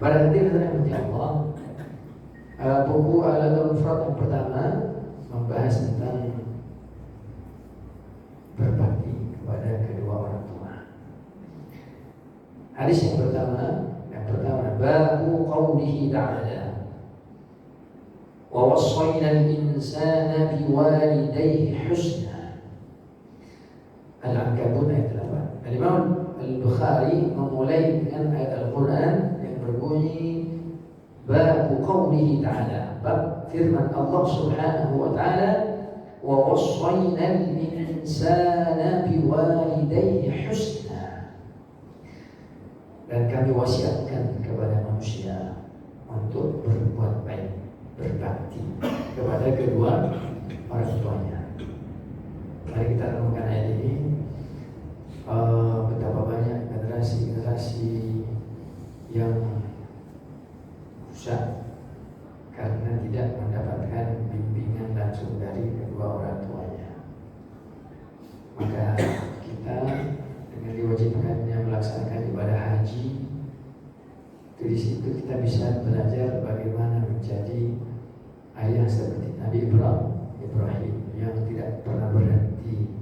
Pada hadirin Allah, buku Al-Adabul Mufrad yang pertama membahas tentang berbakti kepada kedua orang tua. Hadis yang pertama babu qawlihi ta'ala wa wassayna al-insana biwalidayhi husna. Al-Ankabut ayat 8. Al-Imam Al-Bukhari memulai dengan ayat Al-Quran yang berbunyi babu qawlihi ta'ala, bab firman Allah subhanahu wa ta'ala wa wassayna al-insana biwalidayhi husna, dan kami wasiatkan kepada manusia untuk berbuat baik, berbakti kepada kedua orang tuanya. Mari kita renungkan ayat ini. Betapa banyak generasi-generasi yang rusak karena tidak mendapatkan bimbingan langsung dari kedua orang tuanya. Maka kita dengan diwajibkannya melaksanakan ibadah haji, dari situ kita bisa belajar bagaimana menjadi ayah seperti Nabi Ibrahim yang tidak pernah berhenti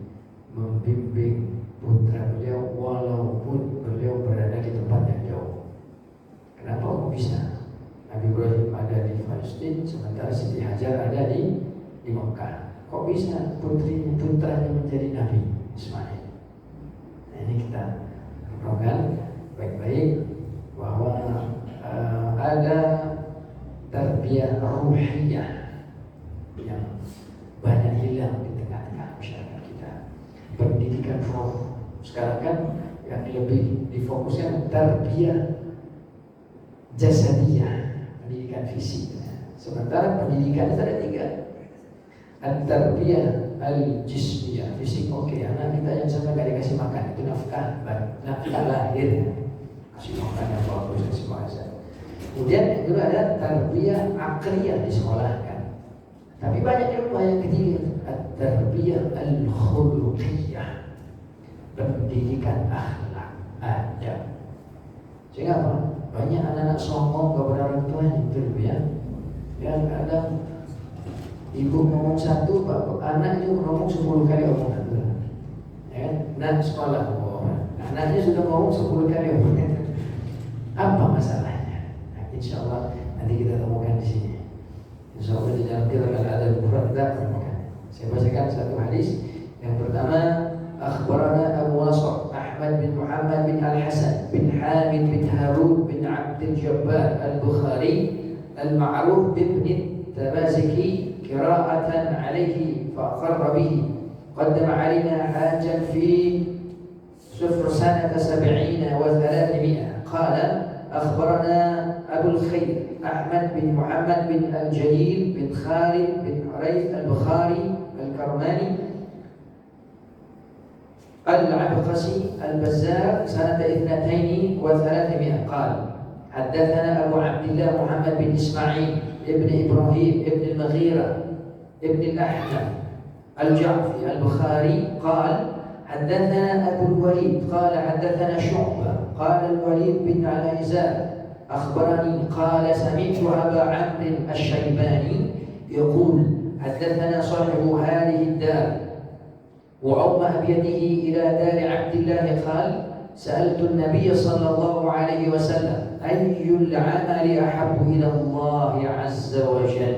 membimbing putra beliau walaupun beliau berada di tempat yang jauh. Kenapa kok bisa? Nabi Ibrahim ada di Palestina sementara Siti Hajar ada di Mekah. Kok bisa putranya menjadi Nabi Ismail? Nah, ini kita renungkan baik-baik bahwa ada tarbiyah ruhiyah yang banyak hilang di tengah-tengah masyarakat kita. Pendidikan roh sekarang kan yang lebih difokuskan tarbiyah jasadiyah, pendidikan fisik. Sementara pendidikan itu ada 3. At-tarbiyah al-jismiyah, fisik oke, anak kita yang sampai gak dikasih makan itu nafkah lahir, kasih makan yang bagus, kasih makan. Kemudian yang kedua ada tarbiyah akliyah, disekolahkan. Tapi banyak ilmu yang ketiga, at-tarbiyah al-khuluqiyah, pendidikan akhlak, adab. Sehingga apa? Banyak anak-anak sombong kepada orang tuanya, betul ya? Yang kadang ibu ngomong satu, anaknya ngomong 10 kali omongan. Ya, nah sekolah, anaknya sudah ngomong 10 kali omongan. Apa masalahnya? Nah, insya Allah nanti kita temukan di sini. Insya Allah di dalam kitab Al-Adabul Mufrad kita temukan. Saya bacakan satu hadis. Yang pertama, akhbarana Abu Nasr Ahmad bin Muhammad bin Al-Hasan bin Hamid bin Harun bin Abdul Jabbar Al-Bukhari al-ma'ruf bin Tabaziki qira'atan alaihi fa'aqarra bihi qaddama alaina hajjan fi صفر سنة 70 و300 قال أخبرنا أبو الخير أحمد بن محمد بن الجليل بن خالد بن حريث البخاري الكرماني العبقسي البزار سنة 32 و300 قال حدثنا أبو عبد الله محمد بن إسماعيل ابن إبراهيم ابن المغيرة ابن الأحنف الجعفي البخاري قال حدثنا أبو الوليد قال حدثنا شعبة قال الوليد بن العزار أخبرني قال سمعت أبا عمرو الشيباني يقول حدثنا صاحب هذه الدار وأومأ بيده إلى دار عبد الله قال سألت النبي صلى الله عليه وسلم أي العمل أحب إلى الله عز وجل.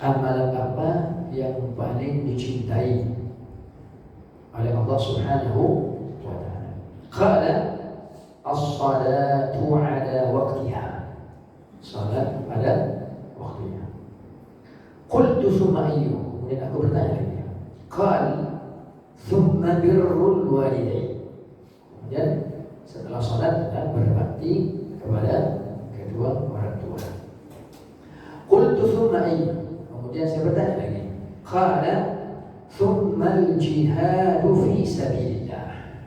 Amalan apa yang paling dicintai oleh Allah Subhanahu wa ta'ala? Qala as-salatu ala waqtiha, salat pada waktunya. Qultu thumma ayyu, kemudian aku bertanya lagi. Qal thumma birrul walidain, kemudian setelah salat adalah berbakti kepada kedua orang tua. Qultu thumma ayyu, kemudian saya bertanya lagi. Qala thummal jihadu fi sabilillah,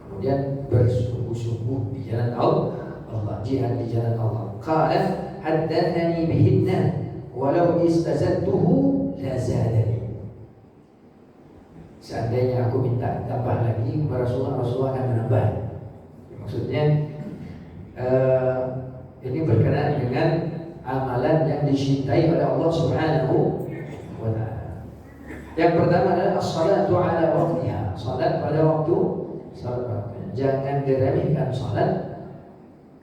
kemudian bersungguh-sungguh di jalan Allah, jihad di jalan Allah. Qala haddathani bihinna walau istazadtuhu la zadani, seandainya aku minta tambah lagi kepada Rasulullah, Rasulullah akan menambah. Maksudnya Ini berkenaan dengan amalan yang dicintai oleh Allah Subhanahu wa ta'ala. Yang pertama adalah as-salatu ala waqtiha. Salat pada waktu salat. Jangan diremehkan salat,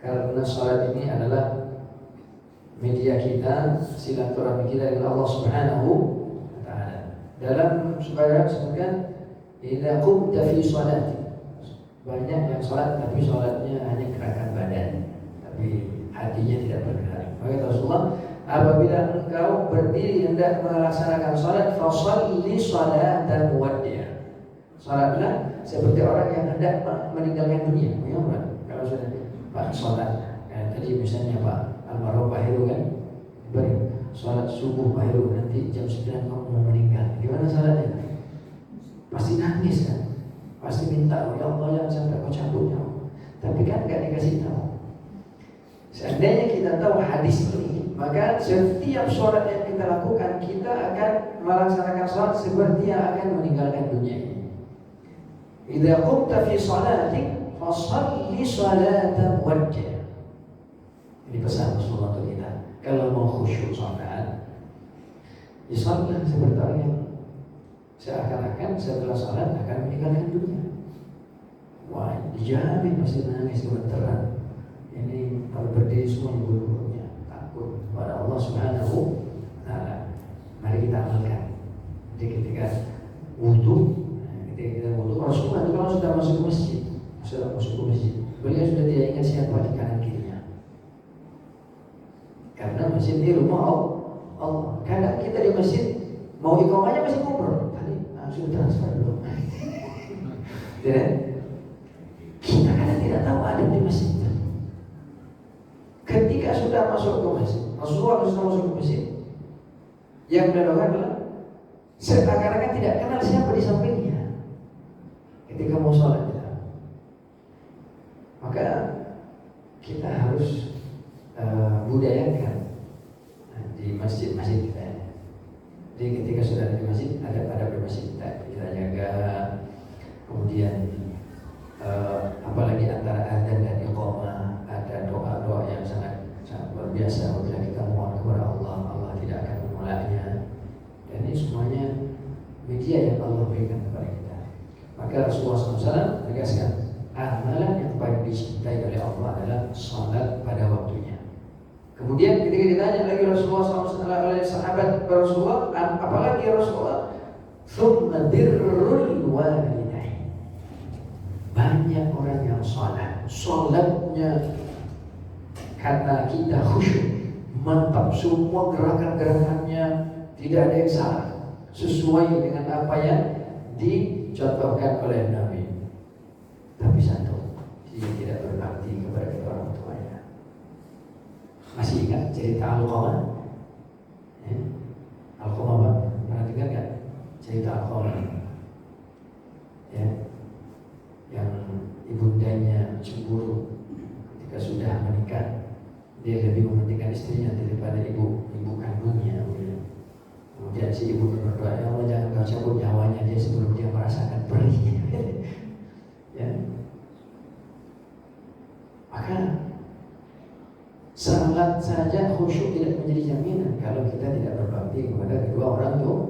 karena salat ini adalah media kita, silaturahmi kita dengan Allah Subhanahu wa ta'ala. Dalam supaya sebutkan idza qumta fi sholati. Banyak yang salat tapi salatnya hanya gerakan badan, tapi hatinya tidak bergerak. Maka Rasulullah, apabila engkau berdiri hendak melaksanakan salat, fasholli sholatan muwaddi'. Salatlah seperti orang yang hendak meninggalkan dunia. Bagaimana? Kalau sudah Pak salat, tadi misalnya Pak almarhum Pak Heru kan, beri salat subuh Pak Heru, nanti jam 9 kamu mau meninggal. Gimana salatnya? Pasti nangis kan? Pasti minta, ya Allah jangan sampai kau cabut nyawa. Tapi kan gak dikasih tahu. Seandainya kita tahu hadis ini, maka setiap sholat yang kita lakukan, kita akan melaksanakan sholat seperti yang akan meninggalkan dunia ini. Idza qumta fi sholatik fasholli sholatan muwaddi'. Ini pesan Rasulullah untuk kita. Kalau mau khusyuk sholat, ya sholatlah seperti orang yang seakan-akan setelah sholat akan meninggalkan dunia. Wah, dijamin masih nangis gemeteran. Ini kalau berdiri semua bulu-bulunya takut pada Allah Subhanahu wa ta'ala. Mari kita amalkan. Jadi ketika wudu, Rasulullah itu kalau sudah masuk ke masjid, beliau sudah tidak ingat siapa di kanan kirinya. Karena masjid di rumah Allah. Kadang kita di masjid mau iqamahnya masih ngobrol. Sudah transfer dulu. Ya, kita kadang tidak tahu ada di masjid. Ketika sudah masuk ke masjid, Rasulullah sudah masuk ke masjid, yang beliau adalah seakan-akan tidak kenal siapa di sampingnya. Ketika mau sholat kita, maka kita harus budayakan di masjid-masjid kita. Jadi ketika sudah di masjid, ada masjid kita jaga. Kemudian apalagi antara adzan dan iqamah ada doa-doa yang sangat luar biasa. Apabila kita mohon kepada Allah, Allah tidak akan memulainya. Dan ini semuanya media yang Allah berikan kepada kita. Maka Rasulullah SAW menegaskan, amalan yang paling dicintai oleh Allah adalah salat pada waktunya. Kemudian ketika ditanya lagi Rasulullah SAW oleh sahabat Rasulullah, apalagi ya Rasulullah, thumma birrul walidain. Banyak orang yang salatnya kata kita khusyuk, mantap, semua gerakan-gerakannya tidak ada yang salah, sesuai dengan apa yang dicontohkan oleh Nabi. Tapi satu, dia tidak berbakti kepada kedua orang tuanya. Masih ingat cerita Alqamah? Alqamah Pak? Pernah dengar kan? Cerita Alqamah ya, yang ibundanya cemburu ketika sudah menikah. Dia lebih mementingkan istrinya daripada ibu kandungnya. Kemudian si ibu berdoa, ya Allah jangan kau cabut nyawanya dia sebelum dia merasakan perihnya. Ya. Maka salat saja khusyuk tidak menjadi jaminan kalau kita tidak berbakti kepada kedua orang tua.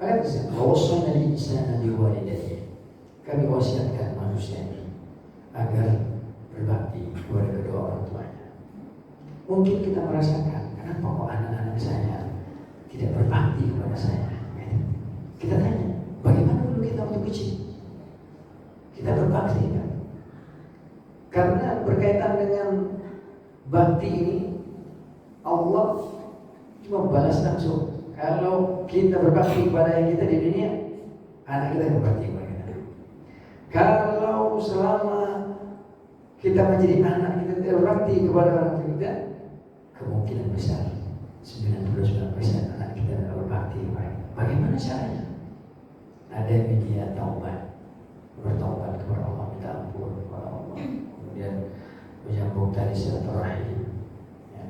Maka wasana al-insana biwalidayhi. Kami wasiatkan manusia ini agar berbakti kepada kedua orang tuanya. Mungkin kita merasakan, kenapa kok anak-anak saya tidak berbakti kepada saya? Kita tanya, bagaimana dulu kita waktu kecil? Kita berbakti kan? Karena berkaitan dengan bakti ini, Allah cuma balas langsung. Kalau kita berbakti kepada yang kita di dunia, anak kita berbakti kepada kita. Kalau selama kita menjadi anak, kita tidak berbakti kepada orang tua kita, kemungkinan besar 99% anak kita tidak berbakti kepada kita. Bagaimana caranya? Ada media taubat, bertaubat kepada Allah, minta ampun kepada Allah, kemudian menyambung tali silaturahim. Ya.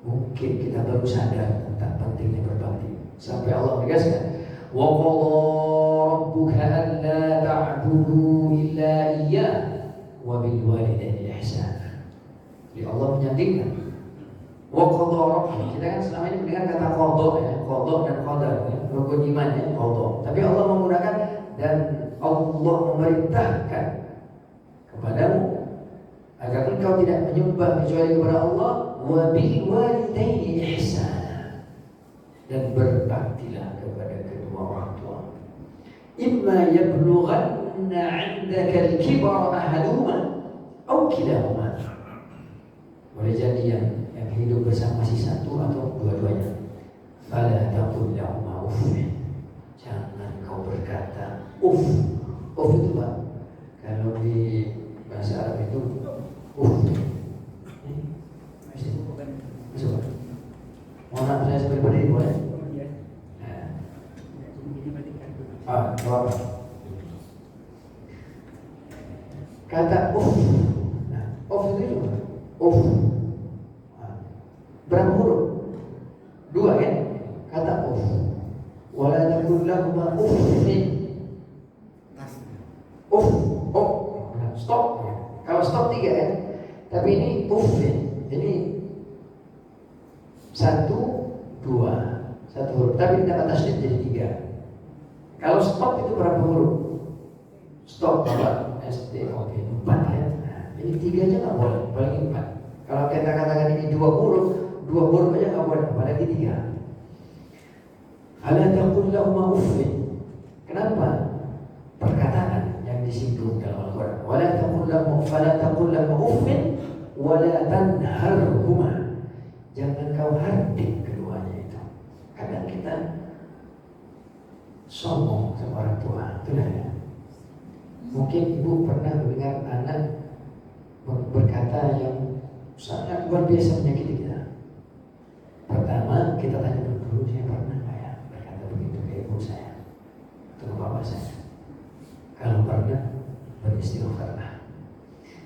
Mungkin kita baru sadar tentang pentingnya berbakti sampai Allah menegaskan, wa qala rabbuka alla ta'budu illa iyyah wa bil walidayni ihsana. Jadi Allah menyandingkan. Wa qadha rabbuka. Kita kan selama ini mendengar kata qadha ya, qadha dan qadar ya, rukun iman ya, qadha. Tapi Allah menggunakan dan Allah memerintahkan kepadamu agar engkau tidak menyembah kecuali kepada Allah, wa bil walidaini ihsana, dan berbaktilah kepada kedua orang tua. Imma yablughanna 'indaka al-kibara ahaduhuma aw kilahuma. Boleh jadi yang hidup bersama si satu atau dua-duanya. Fala taqul lahuma uff. Jangan kau berkata uff. Uff itu Pak, kalau di bahasa Arab itu masuk. Mohon maaf saya sebagai berdiri boleh? Apa? Kata nah, itu juga berapa huruf? Dua kan? Kata wala taqul lahuma uffin. Stop. Kalau stop 3 kan? Tapi ini uffin. Ini 1, 2, 1 huruf. Tapi tidak tasydid jadi 3. Kalau stop itu berapa huruf? Stop Bapak SD. Oke, 4 ya. Nah, ini 3 aja nggak boleh, paling 4. Kalau kita katakan ini 2 huruf aja nggak boleh, apalagi 3. Ala taqul lahuma uffin. Kenapa? Perkataan yang disinggung dalam Al-Quran. Fala taqul lahuma uffin wala tanharhuma. Jangan kau hardik keduanya itu. Kadang kita sombong sama orang tua, itulah ya. Mungkin ibu pernah mendengar anak berkata yang sangat luar biasa menyakiti kita. Pertama kita tanya dulu, saya pernah nggak ya berkata begitu ke ibu saya atau ke bapak saya? Kalau pernah, beristighfarlah,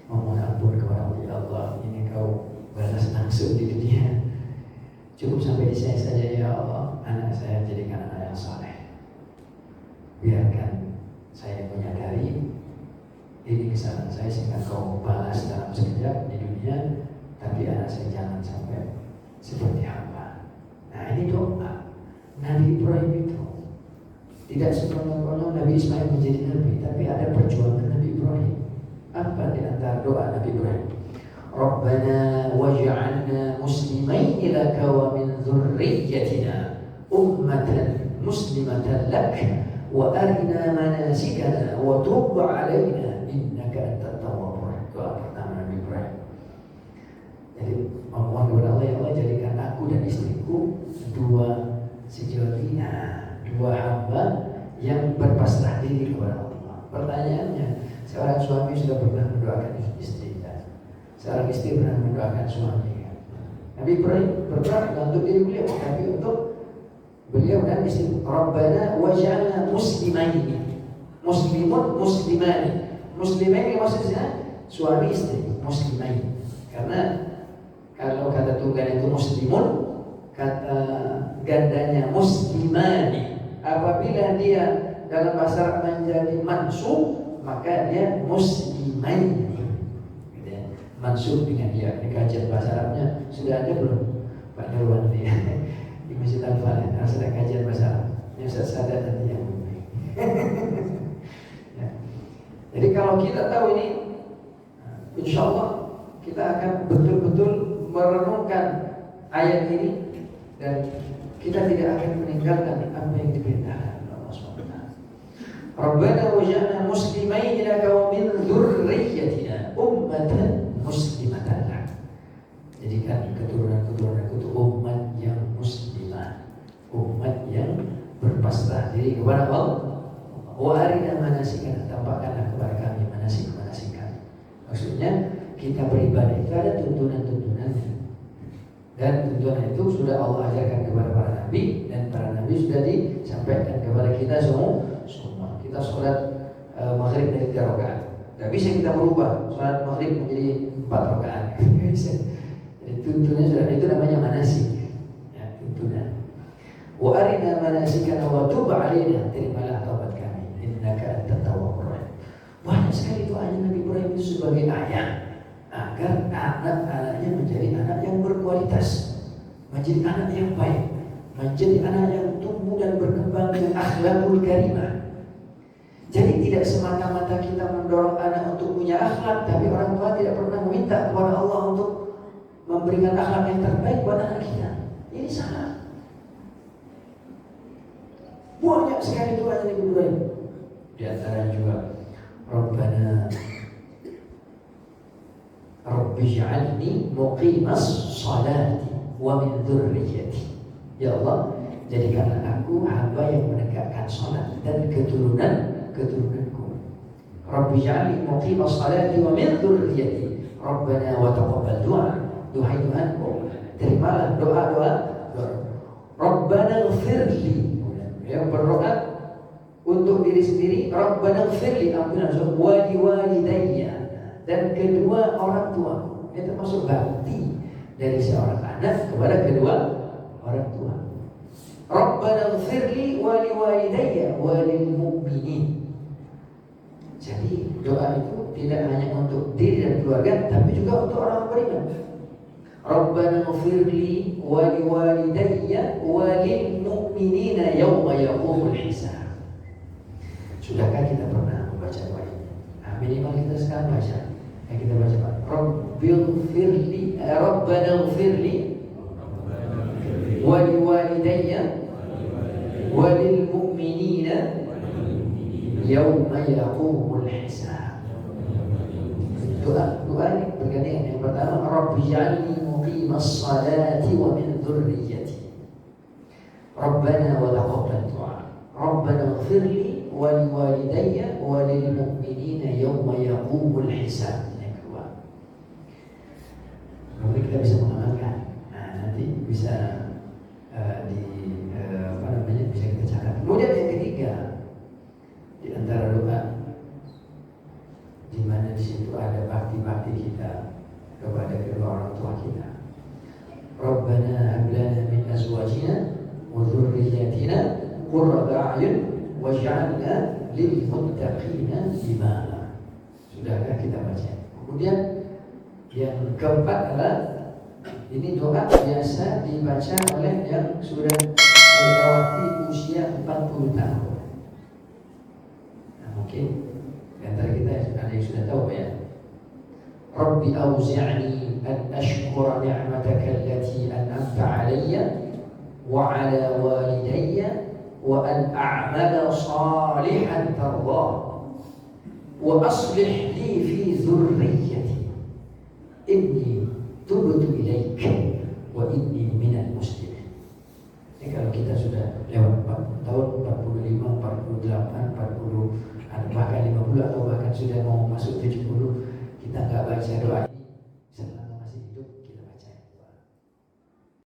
mohon ampun kepada Allah. Ini kau balas langsung di dunia. Cukup sampai di saya saja ya Allah. Anak saya jadikan anak yang saleh. Biarkan saya menyadari ini kesalahan saya sehingga kau balas dalam sekejap di dunia. Tapi anak saya jangan sampai seperti hamba. Nah ini doa Nabi Ibrahim itu. Tidak sepenuhnya Nabi Ismail menjadi Nabi, tapi ada perjuangan Nabi Ibrahim. Apa di antara doa Nabi Ibrahim? Rabbana waj'alna muslimaini laka wa min dzurriyyatina ummatan muslimatan lak wa arina manasikana wa tub 'alaina innaka antat tawwabur rahim. Doa pertama Nabi Ibrahim. Jadi memohon kepada Allah, ya Allah jadikan aku dan istriku dua sejati, dua hamba yang berpasrah diri kepada Allah. Pertanyaannya, seorang suami sudah pernah mendoakan istrinya, seorang istri pernah mendoakan suami. Nabi Ibrahim berdoa untuk diri beliau, tapi untuk beliau dan istri. Rabbana waj'alna muslimaini, muslimun muslimani. Muslimaini maksudnya suami istri, muslimaini. Karena kalau kata tunggal itu muslimun, kata gandanya muslimani. Apabila dia dalam bahasa Arab menjadi mansub, maka dia muslimaini. Mansub dengan dia. Di kajian bahasa Arabnya sudah ada belum Pak Nurwan di Masjid Al-Fal? Harus ada kajian bahasa Arab. Ini Ustaz Sadat nanti yang ya. Jadi kalau kita tahu ini, insya Allah kita akan betul-betul merenungkan ayat ini dan kita tidak akan meninggalkan apa yang diperintahkan Allah SWT. Rabbana waj'alna muslimaini laka wa min dzurriyyatina ummatan muslimatan lak. Jadikan keturunan-keturunan itu umat yang muslimah, umat yang berpasrah diri kepada Allah. Wa arina manasikana, tampakkanlah kepada kami manasik-manasik kami. Maksudnya kita beribadah itu ada tuntunan-tuntunannya. Dan tuntunan itu sudah Allah ajarkan kepada para nabi, dan para nabi sudah disampaikan kepada kita semua. Kita sholat maghrib dari 3 rakaat. Tidak bisa kita berubah sholat maghrib menjadi 4 rakaat. Jadi tuntunan sudah, itu namanya manasik. Ya, tuntunan. Wa arina manasikana wa tub 'alaina, terimalah taubat kami. Innaka antat tawwabur rahim. Banyak sekali doanya Nabi Ibrahim itu sebagai ayat agar anak-anaknya menjadi anak yang berkualitas, menjadi anak yang baik, menjadi anak yang tumbuh dan berkembang dengan akhlakul karimah. Jadi tidak semata-mata kita mendorong anak untuk punya akhlak, tapi orang tua tidak pernah meminta kepada Allah untuk memberikan akhlak yang terbaik buat anak kita. Ini salah. Banyak sekali doa yang dibuat. Di antara juga Rabbana Rabbij'alni muqimas salati wa min dzurriyyati. Ya Allah, jadikanlah aku hamba yang menegakkan salat dan keturunanku. Rabbij'alni muqimas salati wa min dzurriyyati. Rabbana wa taqabbal du'a. Duhai Tuhanku, terimalah doa-doa. Rabbana ighfirli. Yang berdoa untuk diri sendiri, Rabbana ighfirli, ampunlah wa liwalidayya, dan kedua orang tua. Ini termasuk bakti dari seorang anak kepada kedua orang tua. Rabbana ighfirli wa liwalidayya wa lil mu'minin. Jadi doa itu tidak hanya untuk diri dan keluarga, tapi juga untuk orang beriman. Rabbana ighfirli wa liwalidayya wa lil mu'minina yawma yaqumul hisab. Sudahkah kita pernah membaca doa ini? Nah, minimal kita sekarang baca. Yang kita baca Pak, Rabbana ighfirli wa liwalidayya wa lil mu'minina yawma yaqumul hisab. Doa ini bergandengan. Yang pertama, Rabbij'alni muqimas salati wa min dzurriyyati. Rabbana wa taqabbal du'a. Rabbana ighfirli wa liwalidayya wa lil mu'minina yawma yaqumul hisab. Yang kedua. Kemudian kita bisa mengamalkan. Nah, nanti bisa bisa kita catat. Kemudian yang ketiga, di antara doa di mana di situ ada bakti-bakti kita kepada kedua orang tua kita. Rabbana hab lana min azwajina wa dhurriyyatina qurrata a'yun waj'alna lil muttaqina imama. Sudahkah kita baca? Kemudian yang keempat adalah ini doa biasa dibaca oleh yang sudah melewati usia 40 tahun. Nah, mungkin di antara kita ada yang sudah tahu ya. Rabbi auzi'ni an ashkura ni'mataka allati an'amta 'alayya wa 'ala walidayya wa an a'mala salihan tardah wa aslih li fi dhurriyyati inni tubtu ilaika wa inni minal muslimin. Ini kalau kita sudah lewat 40 tahun, 45, 48, 40, bahkan 50 atau bahkan sudah mau masuk 70, kita nggak baca doa